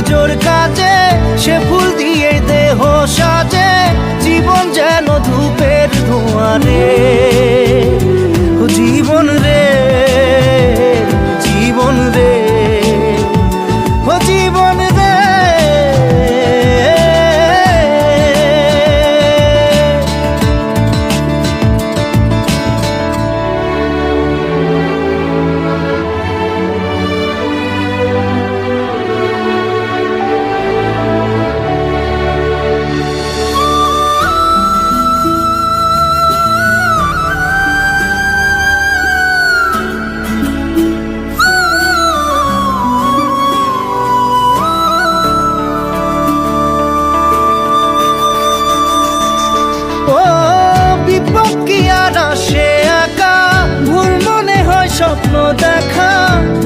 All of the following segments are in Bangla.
পুজোর কাজে সে ফুল দিয়ে দেহ সাজে, জীবন যেন ধূপের ধোঁয়ারে। জীবন রে, জীবন রে, ও জীবন রে। স্বপ্ন দেখা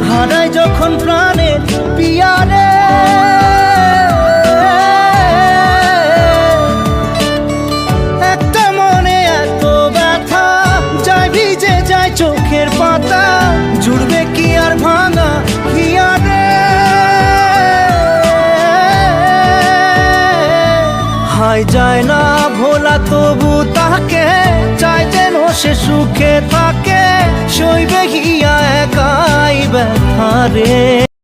হারাই যখন প্রাণের পিয়ারে, একটা মনে এত ব্যথা যায় ভিজে যায় চোখের পাতা, জুড়বে কি আর ভাঙা হিয়ারে। হাই যায় না ভোলা তবু তাকে চাই যেন সে সুখে থাকে, সইবে গিয়া একাই ব্যথা রে।